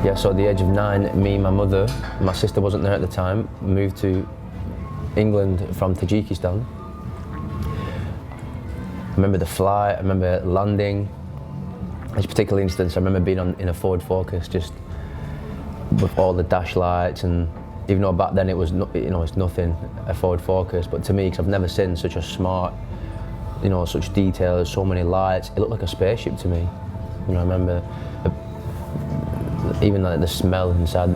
Yeah, so at the age of 9, me and my mother, my sister wasn't there at the time, moved to England from Tajikistan. I remember the flight, I remember landing. This particular instance, I remember being in a Ford Focus, just with all the dash lights, and even though back then it was, it's nothing, a Ford Focus, but to me, because I've never seen such a smart, such details, so many lights, it looked like a spaceship to me. I remember even like the smell inside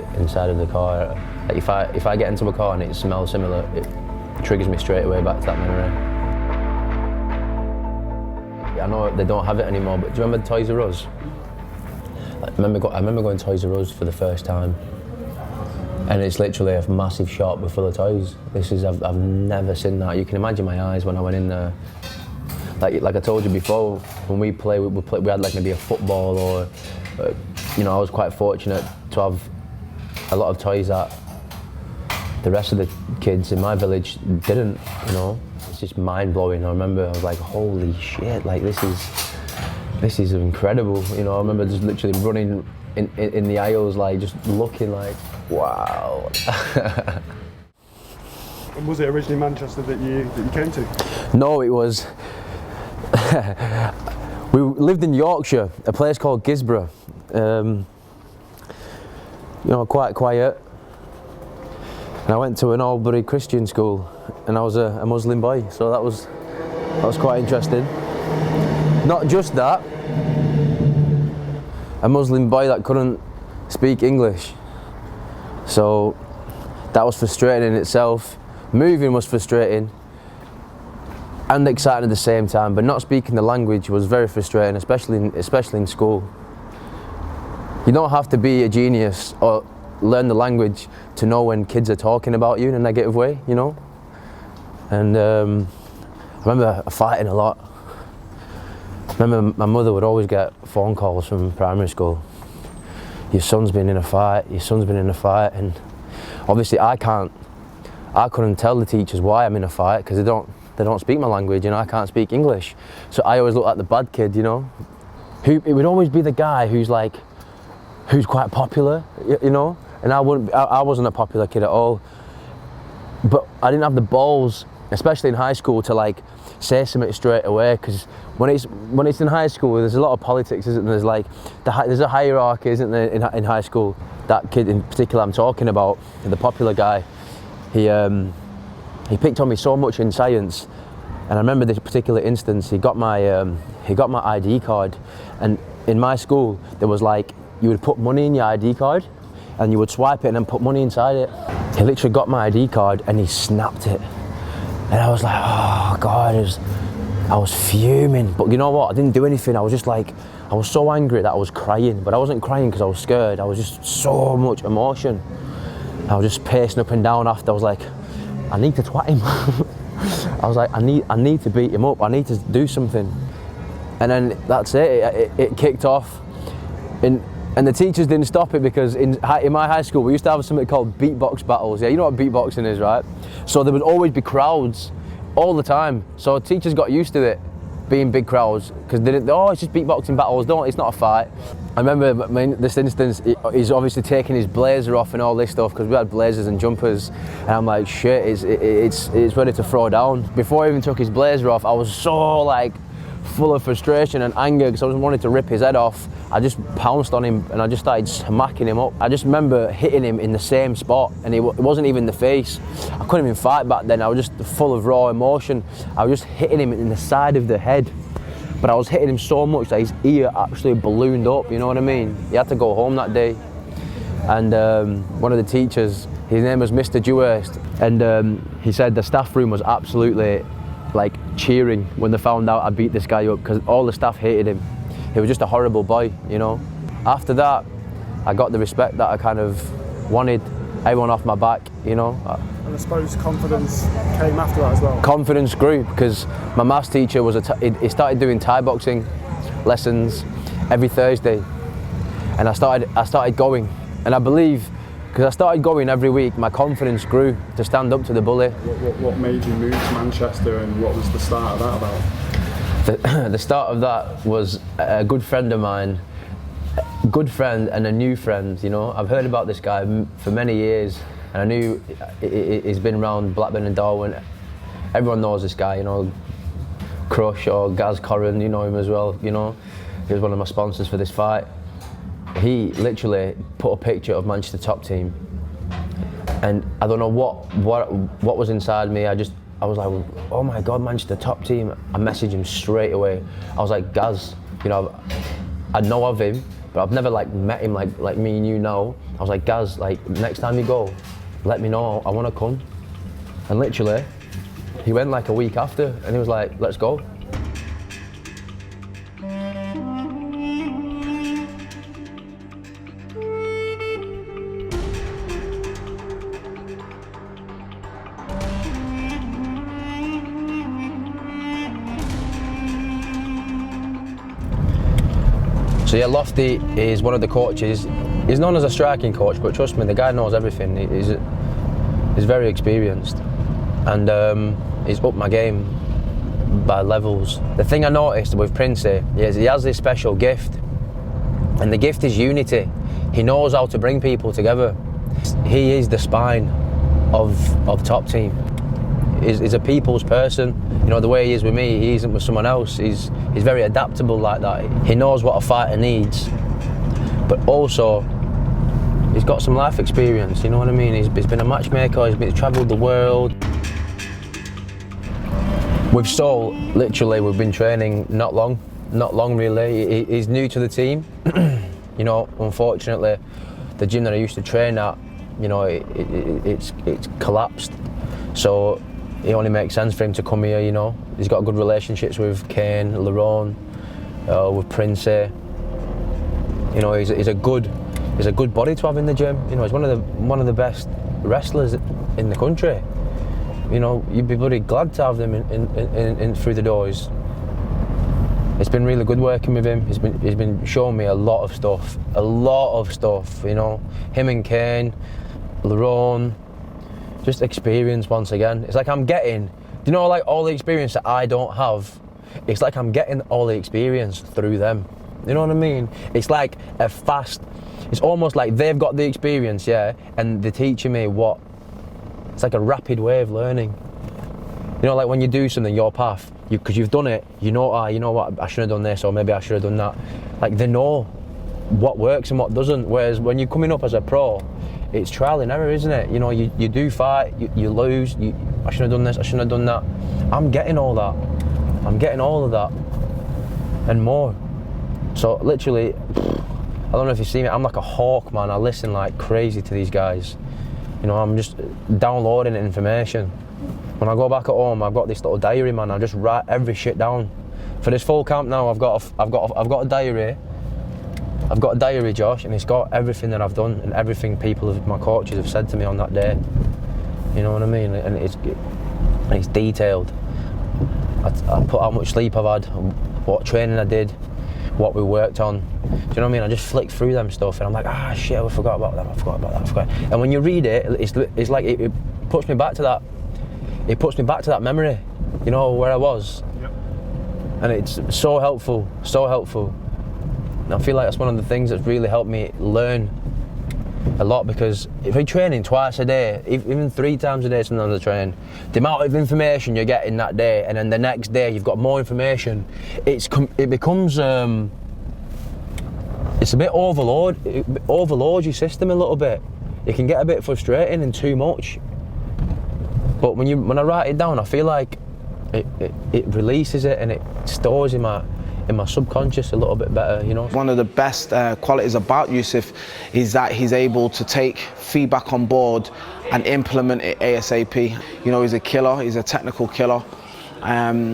of the car. Like if I get into a car and it smells similar, it triggers me straight away back to that memory. I know they don't have it anymore, but do you remember Toys R Us? I remember going to Toys R Us for the first time, and it's literally a massive shop full of toys. I've never seen that. You can imagine my eyes when I went in there. Like I told you before, when we had like maybe a football or, I was quite fortunate to have a lot of toys that the rest of the kids in my village didn't, It's just mind-blowing. I remember I was like, holy shit, like this is incredible, I remember just literally running in the aisles, like just looking like, wow. And was it originally Manchester that you came to? No, it was, we lived in Yorkshire, a place called Gisborough, quite quiet. And I went to an Albury Christian school, and I was a Muslim boy, so that was quite interesting. Not just that, a Muslim boy that couldn't speak English. So that was frustrating in itself. Moving was frustrating and exciting at the same time, but not speaking the language was very frustrating, especially in school. You don't have to be a genius or learn the language to know when kids are talking about you in a negative way, And I remember fighting a lot. I remember my mother would always get phone calls from primary school. Your son's been in a fight, and obviously I couldn't tell the teachers why I'm in a fight because they don't speak my language, I can't speak English. So I always looked like the bad kid, It would always be the guy who's quite popular, and I wasn't a popular kid at all. But I didn't have the balls, especially in high school, to say something straight away, because when it's in high school, there's a lot of politics, isn't there? There's a hierarchy, isn't there, in high school. That kid in particular I'm talking about, the popular guy, he picked on me so much in science, and I remember this particular instance. He got my ID card, and in my school there was you would put money in your ID card, and you would swipe it and then put money inside it. He literally got my ID card and he snapped it. And I was like, oh God, I was fuming. But you know what, I didn't do anything. I was just I was so angry that I was crying, but I wasn't crying because I was scared. I was just so much emotion. I was just pacing up and down after. I was like, I need to twat him. I was like, I need to beat him up. I need to do something. And then that's it. It kicked off. And the teachers didn't stop it, because in my high school we used to have something called beatbox battles. Yeah, you know what beatboxing is, right? So there would always be crowds all the time. So teachers got used to it being big crowds, because they didn't, it's just beatboxing battles, it's not a fight. I remember this instance, he's obviously taking his blazer off and all this stuff, because we had blazers and jumpers, and I'm like, shit, it's ready to throw down. Before I even took his blazer off, I was so full of frustration and anger, because I just wanted to rip his head off. I just pounced on him and I just started smacking him up. I just remember hitting him in the same spot, and it wasn't even the face. I couldn't even fight back then. I was just full of raw emotion. I was just hitting him in the side of the head, but I was hitting him so much that his ear actually ballooned up, you know what I mean? He had to go home that day. And one of the teachers, his name was Mr. Dewhurst, and he said the staff room was absolutely cheering when they found out I beat this guy up, because all the staff hated him. He was just a horrible boy, After that, I got the respect that I kind of wanted, everyone off my back, And I suppose confidence came after that as well. Confidence grew, because my maths teacher he started doing Thai boxing lessons every Thursday, and I started going, and I believe, because I started going every week, my confidence grew to stand up to the bully. What made you move to Manchester, and what was the start of that about? The start of that was a good friend of mine good friend and a new friend, you know. I've heard about this guy for many years, and I knew he's been around Blackburn and Darwin. Everyone knows this guy, you know. Crush or Gaz Corran, you know him as well, you know. He was one of my sponsors for this fight. He literally put a picture of Manchester top team, and I don't know what was inside me. I was like, oh my God, Manchester top team. I messaged him straight away. I was like, Gaz, you know, I know of him, but I've never like met him like me and you know. I was like, Gaz, like next time you go, let me know. I want to come. And literally, he went like a week after, and he was like, let's go. So yeah, Lofty is one of the coaches. He's known as a striking coach, but trust me, the guy knows everything. He's very experienced, and he's upped my game by levels. The thing I noticed with Princey is he has this special gift, and the gift is unity. He knows how to bring people together. He is the spine of top team. He's a people's person. You know, the way he is with me, he isn't with someone else. He's very adaptable like that. He knows what a fighter needs, but also he's got some life experience, you know what I mean? He's been a matchmaker, he's travelled the world. With Sol, literally, we've been training not long really. He's new to the team. You know, unfortunately, the gym that I used to train at, you know, it's collapsed. So it only makes sense for him to come here, you know. He's got good relationships with Kane, Lerone, with Princey. You know, he's a good body to have in the gym. You know, he's one of the best wrestlers in the country. You know, you'd be bloody glad to have them in through the doors. It's been really good working with him. He's been showing me a lot of stuff. You know, him and Kane, Lerone. Just experience once again. It's like I'm getting, you know, like all the experience that I don't have, it's like I'm getting all the experience through them. You know what I mean? It's like it's almost like they've got the experience, yeah, and they're teaching me it's like a rapid way of learning. You know, like when you do something, your path, because you've done it, you know, you know what, I should have done this, or maybe I should have done that. Like they know what works and what doesn't, whereas when you're coming up as a pro, it's trial and error, isn't it? You know, you do fight, you lose, I shouldn't have done this, I shouldn't have done that. I'm getting all that. I'm getting all of that and more. So literally, I don't know if you see me, I'm like a hawk, man. I listen like crazy to these guys. You know, I'm just downloading information. When I go back at home, I've got this little diary, man. I just write every shit down. For this full camp now, I've got a diary. I've got a diary, Josh, and it's got everything that I've done and everything my coaches have said to me on that day. You know what I mean? And it's detailed. I put how much sleep I've had, what training I did, what we worked on. Do you know what I mean? I just flick through them stuff and I'm like, shit, I forgot about that. And when you read it, it's like it puts me back to that. It puts me back to that memory, you know, where I was. Yep. And it's so helpful. I feel like that's one of the things that's really helped me learn a lot, because if you're training twice a day, even 3 times a day sometimes I train, the amount of information you're getting that day, and then the next day you've got more information, it becomes it's a bit overload. It overloads your system a little bit. It can get a bit frustrating and too much. But when I write it down, I feel like it releases it and it stores in my subconscious a little bit better, you know. One of the best qualities about Yusuf is that he's able to take feedback on board and implement it ASAP. You know, he's a killer, he's a technical killer.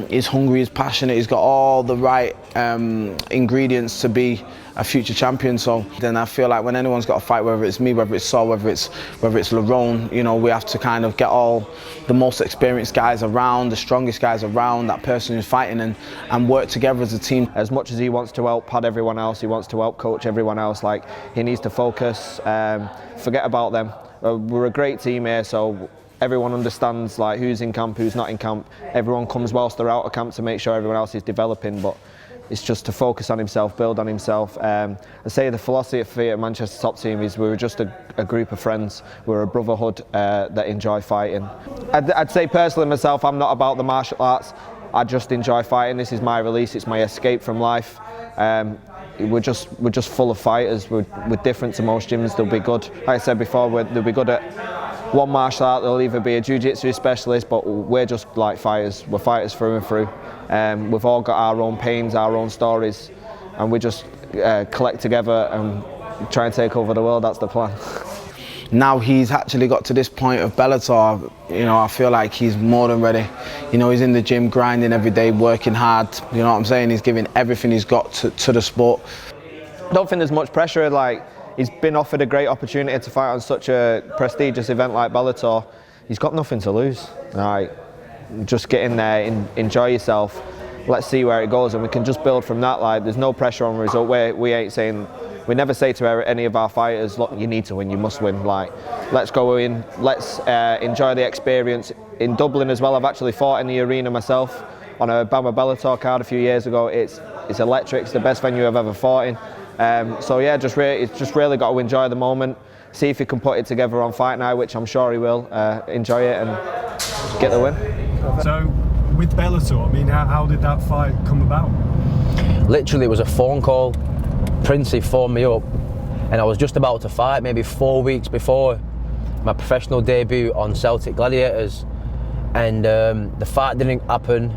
He's hungry, he's passionate, he's got all the right ingredients to be a future champion. So then I feel like when anyone's got a fight, whether it's me, whether it's Sol, whether it's Lerone, you know, we have to kind of get all the most experienced guys around, the strongest guys around that person who's fighting, and work together as a team. As much as he wants to help pad everyone else, he wants to help coach everyone else, like he needs to focus, forget about them. We're a great team here, so everyone understands like who's in camp, who's not in camp. Everyone comes whilst they're out of camp to make sure everyone else is developing, but it's just to focus on himself, build on himself. I say the philosophy at Manchester Top Team is we were just a group of friends. We're a brotherhood that enjoy fighting. I'd say personally myself, I'm not about the martial arts. I just enjoy fighting. This is my release. It's my escape from life. We're just full of fighters. We're different to most gyms. They'll be good. Like I said before, they'll be good at one martial art. They'll either be a jiu-jitsu specialist, but we're just like fighters. We're fighters through and through. We've all got our own pains, our own stories, and we just collect together and try and take over the world. That's the plan. Now he's actually got to this point of Bellator, you know, I feel like he's more than ready. You know, he's in the gym grinding every day, working hard. You know what I'm saying? He's giving everything he's got to the sport. I don't think there's much pressure. Like, he's been offered a great opportunity to fight on such a prestigious event like Bellator. He's got nothing to lose. Like, just get in there, enjoy yourself. Let's see where it goes, and we can just build from that. Like, there's no pressure on result. We ain't saying. We never say to any of our fighters, look, you need to win, you must win. Like, let's go in, let's enjoy the experience. In Dublin as well, I've actually fought in the arena myself on a Bama Bellator card a few years ago. It's electric, it's the best venue I've ever fought in. So yeah, it's just really got to enjoy the moment, see if he can put it together on fight night, which I'm sure he will. Enjoy it and get the win. So, with Bellator, I mean, how did that fight come about? Literally, it was a phone call. Princey phoned me up, and I was just about to fight, maybe 4 weeks before my professional debut on Celtic Gladiators, and the fight didn't happen.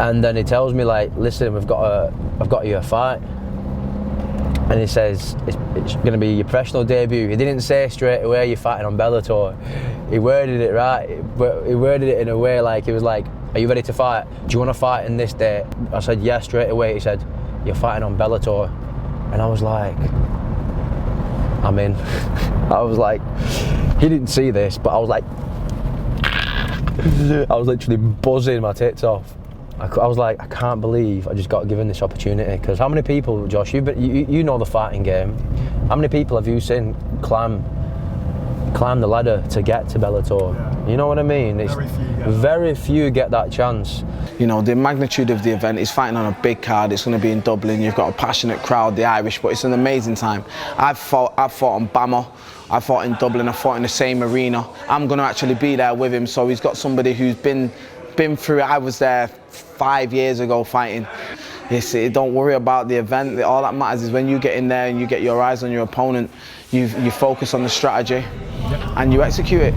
And then he tells me, like, listen, I've got you a fight, and he says it's going to be your professional debut. He didn't say straight away you're fighting on Bellator. He worded it right, but he worded it in a way like, he was like, are you ready to fight? Do you want to fight in this day? I said yes straight away. He said, you're fighting on Bellator. And I was like, I'm in. I was like, he didn't see this, but I was like, I was literally buzzing my tits off. I was like, I can't believe I just got given this opportunity. Because how many people, Josh, you know the fighting game. How many people have you seen climb the ladder to get to Bellator? Yeah. You know what I mean? Very few get that chance. You know, the magnitude of the event is fighting on a big card. It's going to be in Dublin. You've got a passionate crowd, the Irish, but it's an amazing time. I've fought on Bama. I fought in Dublin. I fought in the same arena. I'm going to actually be there with him. So he's got somebody who's been through it. I was there 5 years ago fighting. Don't worry about the event. All that matters is when you get in there and you get your eyes on your opponent, you focus on the strategy and you execute it.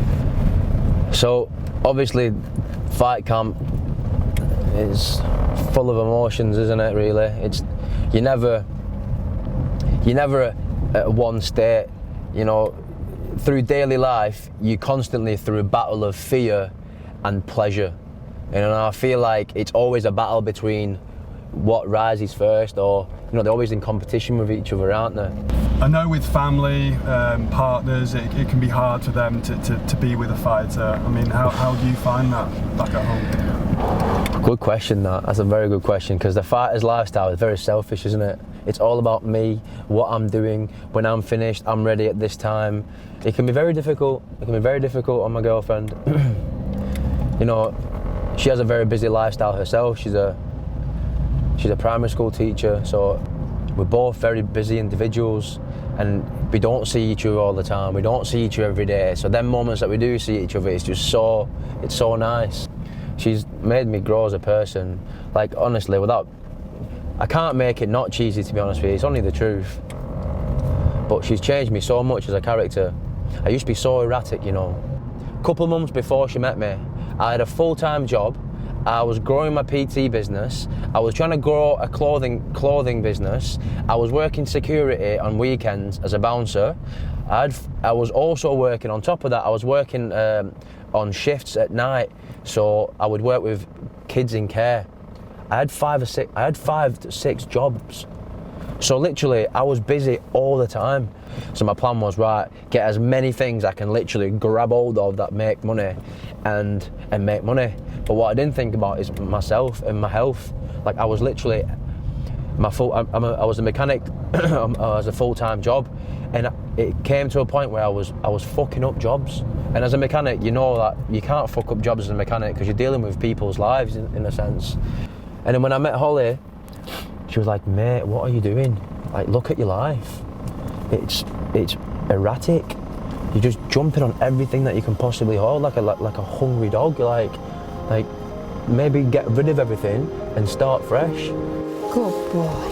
So obviously, fight camp is full of emotions, isn't it? Really, you're never at one state. You know, through daily life, you're constantly through a battle of fear and pleasure. You know, and I feel like it's always a battle between what rises first, or you know, they're always in competition with each other, aren't they? I know with family, partners, it can be hard for them to be with a fighter. I mean, how do you find that back at home? Good question, that's a very good question, because the fighter's lifestyle is very selfish, isn't it? It's all about me, what I'm doing, when I'm finished, I'm ready at this time. It can be very difficult. It can be very difficult on my girlfriend. You know, she has a very busy lifestyle herself. She's a primary school teacher, so we're both very busy individuals, and we don't see each other all the time. We don't see each other every day. So them moments that we do see each other, it's so nice. She's made me grow as a person. Like, honestly, I can't make it not cheesy, to be honest with you. It's only the truth. But she's changed me so much as a character. I used to be so erratic, you know. A couple months before she met me, I had a full-time job. I was growing my PT business. I was trying to grow a clothing business. I was working security on weekends as a bouncer. I was also working, on top of that, I was working on shifts at night. So I would work with kids in care. I had 5 to 6 jobs. So literally, I was busy all the time. So my plan was, right, get as many things I can literally grab hold of that make money and make money. But what I didn't think about is myself and my health. Like, I was literally, I was a mechanic as a full-time job, and it came to a point where I was fucking up jobs. And as a mechanic, you know that you can't fuck up jobs as a mechanic because you're dealing with people's lives in a sense. And then when I met Holly, She was like, mate, what are you doing? Like, look at your life. It's erratic. You're just jumping on everything that you can possibly hold, like a hungry dog. Like maybe get rid of everything and start fresh. Good boy.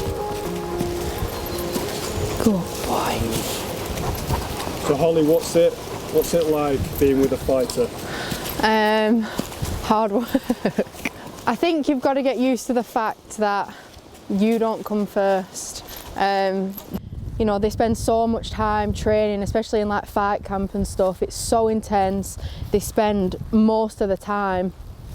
Good boy. So Holly, what's it like being with a fighter? Hard work. I think you've got to get used to the fact that you don't come first. You know, they spend so much time training, especially in like fight camp and stuff. It's so intense. They spend most of the time,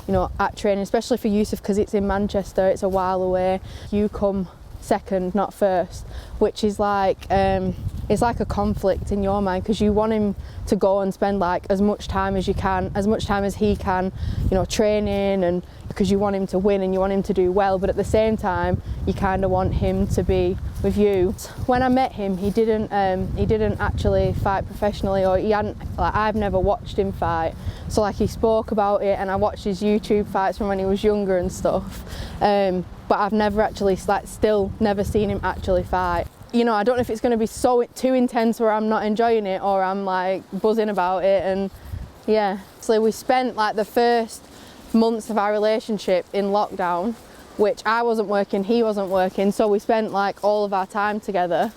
you know, at training, especially for Yusuf because it's in Manchester, it's a while away. You come second, not first, which is like, it's like a conflict in your mind because you want him to go and spend like as much time as you can, as much time as he can, you know, training, and because you want him to win and you want him to do well, but at the same time you kind of want him to be with you. When I met him, he didn't actually fight professionally, or he hadn't, like, I've never watched him fight, so like he spoke about it and I watched his YouTube fights from when he was younger and stuff, but I've never actually, like, still never seen him actually fight. You know, I don't know if it's going to be too intense where I'm not enjoying it or I'm like buzzing about it. And yeah, so we spent like the first months of our relationship in lockdown, which I wasn't working, he wasn't working, so we spent like all of our time together.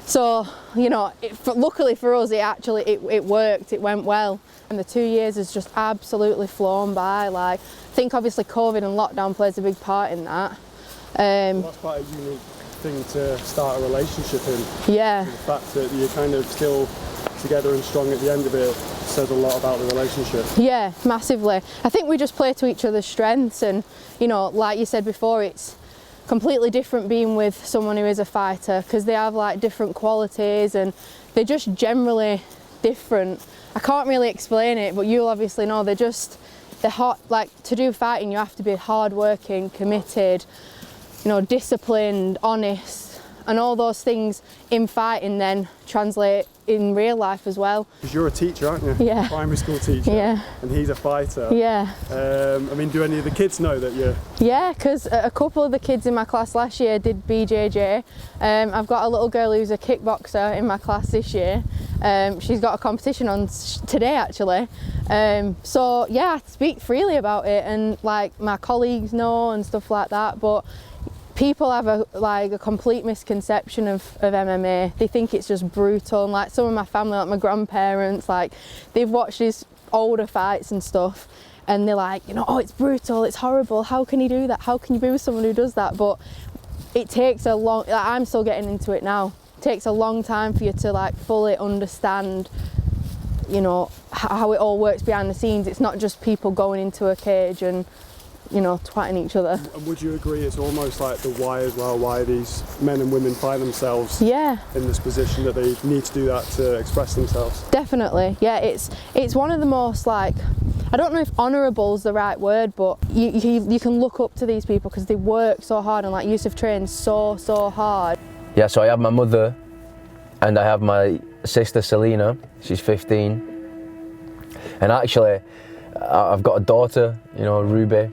So, you know, luckily for us, it worked, it went well. And the 2 years has just absolutely flown by. Like, I think obviously COVID and lockdown plays a big part in that. That's quite a unique thing to start a relationship in. Yeah. The fact that you're kind of still together and strong at the end of it says a lot about the relationship. Yeah, massively. I think we just play to each other's strengths, and, you know, like you said before, it's completely different being with someone who is a fighter because they have like different qualities and they're just generally different. I can't really explain it, but you'll obviously know they're hot. Like, to do fighting, you have to be hardworking, committed, you know, disciplined, honest, and all those things in fighting then translate in real life as well. Because you're a teacher, aren't you? Yeah. Primary school teacher. Yeah. And he's a fighter. Yeah. I mean, do any of the kids know that you're... Yeah, because a couple of the kids in my class last year did BJJ. I've got a little girl who's a kickboxer in my class this year. She's got a competition on today actually. So yeah, I speak freely about it, and like my colleagues know and stuff like that, but people have a complete misconception of MMA. They think it's just brutal, and like some of my family, like my grandparents, like they've watched these older fights and stuff and they're like, you know, oh, it's brutal, it's horrible, how can you do that, how can you be with someone who does that? But it takes a long, like, I'm still getting into it now, it takes a long time for you to like fully understand, you know, how it all works behind the scenes. It's not just people going into a cage and, you know, twatting each other. And would you agree it's almost like the why as well, why these men and women find themselves in this position, that they need to do that to express themselves? Definitely, yeah, it's one of the most, like, I don't know if honourable is the right word, but you can look up to these people because they work so hard, and like Yusuf trains so hard. Yeah, so I have my mother and I have my sister Selena, she's 15. And actually, I've got a daughter, you know, Ruby.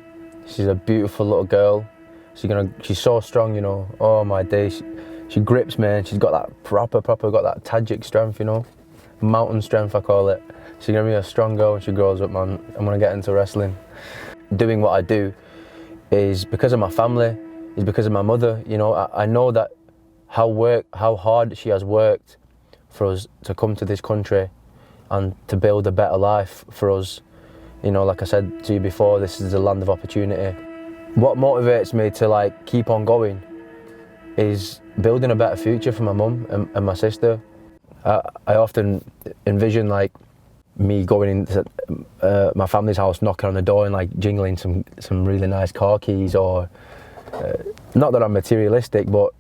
She's a beautiful little girl. She's so strong, you know. Oh my days, she grips me, and she's got that proper got that Tajik strength, you know, mountain strength I call it. She's gonna be a strong girl when she grows up, man. I'm gonna get into wrestling. Doing what I do is because of my family, is because of my mother. You know, I know that how hard she has worked for us to come to this country and to build a better life for us. You know, like I said to you before, this is a land of opportunity. What motivates me to like keep on going is building a better future for my mum and my sister. I often envision like me going into my family's house, knocking on the door and like jingling some really nice car keys, or not that I'm materialistic, but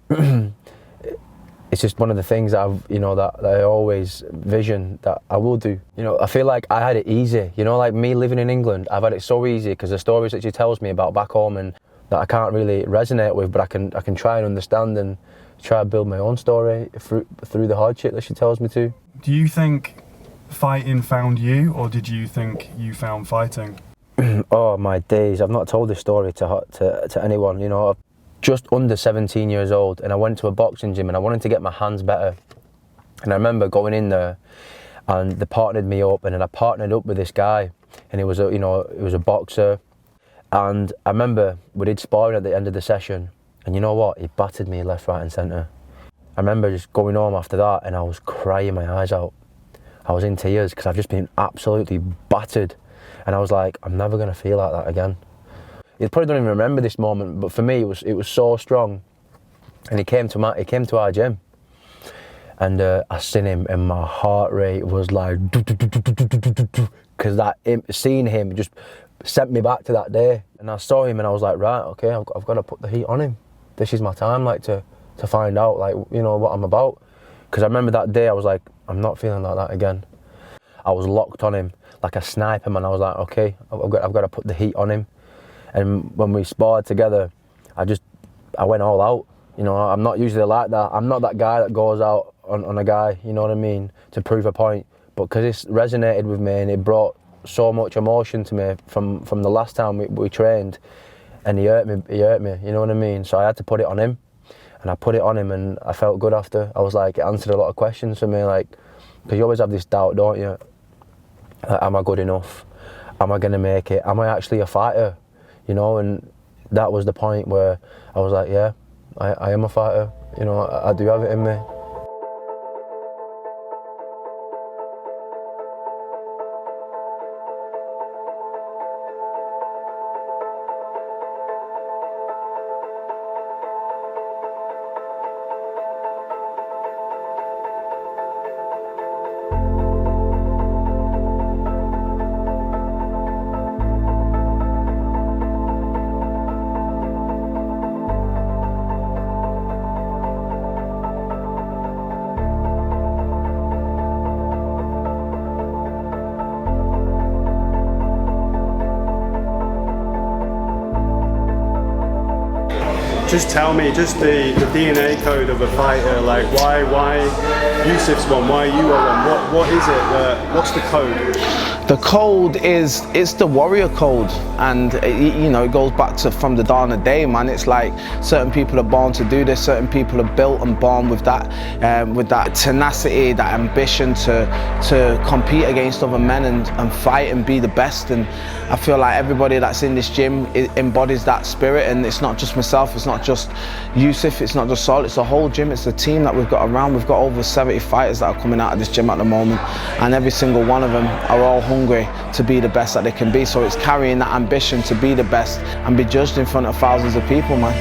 it's just one of the things that that I always vision that I will do. You know, I feel like I had it easy. You know, like me living in England, I've had it so easy because the stories that she tells me about back home and that I can't really resonate with, but I can try and understand and try to build my own story through the hardship that she tells me to. Do you think fighting found you, or did you think you found fighting? Oh my days! I've not told this story to anyone. You know, just under 17 years old, and I went to a boxing gym and I wanted to get my hands better. And I remember going in there, and they partnered me up, and then I partnered up with this guy, and he was a, he was a boxer. And I remember we did sparring at the end of the session, and you know what? He battered me left, right, and centre. I remember just going home after that, and I was crying my eyes out. I was in tears because I've just been absolutely battered, and I was like, I'm never gonna feel like that again. You probably don't even remember this moment, but for me, it was so strong. And he came to our gym, and I seen him, and my heart rate was like, because seeing him just sent me back to that day. And I saw him, and I was like, right, okay, I've got to put the heat on him. This is my time, like to find out, like, what I'm about. Because I remember that day, I was like, I'm not feeling like that again. I was locked on him like a sniper, man. I was like, okay, I've got to put the heat on him. And when we sparred together, I went all out. I'm not usually like that. I'm not that guy that goes out on a guy, you know what I mean, to prove a point. But because it resonated with me, and it brought so much emotion to me from the last time we trained, and he hurt me, you know what I mean? So I had to put it on him, and I put it on him, and I felt good after. I was like, it answered a lot of questions for me, like, because you always have this doubt, don't you? Am I good enough? Am I gonna make it? Am I actually a fighter? And that was the point where I was like, yeah, I am a fighter. I do have it in me. Just tell me, just the DNA code of a fighter, like why Yusuf's one, why you are one, what is it, what's the code? The code it's the warrior code, and it goes back to from the dawn of day, man. It's like certain people are born to do this, certain people are built and born with that tenacity, that ambition to compete against other men and fight and be the best. And I feel like everybody that's in this gym embodies that spirit, and it's not just myself, it's not just Yusuf, it's not just Saul, it's the whole gym, it's the team that we've got around. We've got over 70 fighters that are coming out of this gym at the moment, and every single one of them are all hungry to be the best that they can be. So it's carrying that ambition to be the best and be judged in front of thousands of people, man.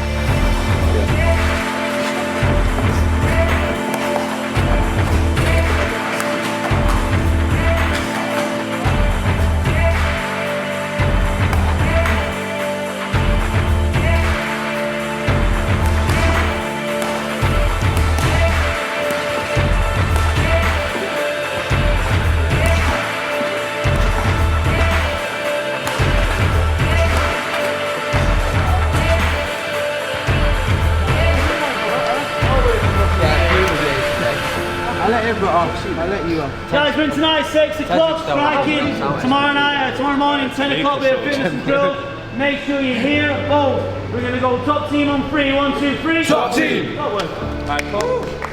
I'll let you off. Judgment tonight, 6 o'clock, striking. Tomorrow morning, 10 o'clock, we have fitness and drill. Make sure you're here, both. We're going to go top team on 3. 1, 2, 3. Top team! That one.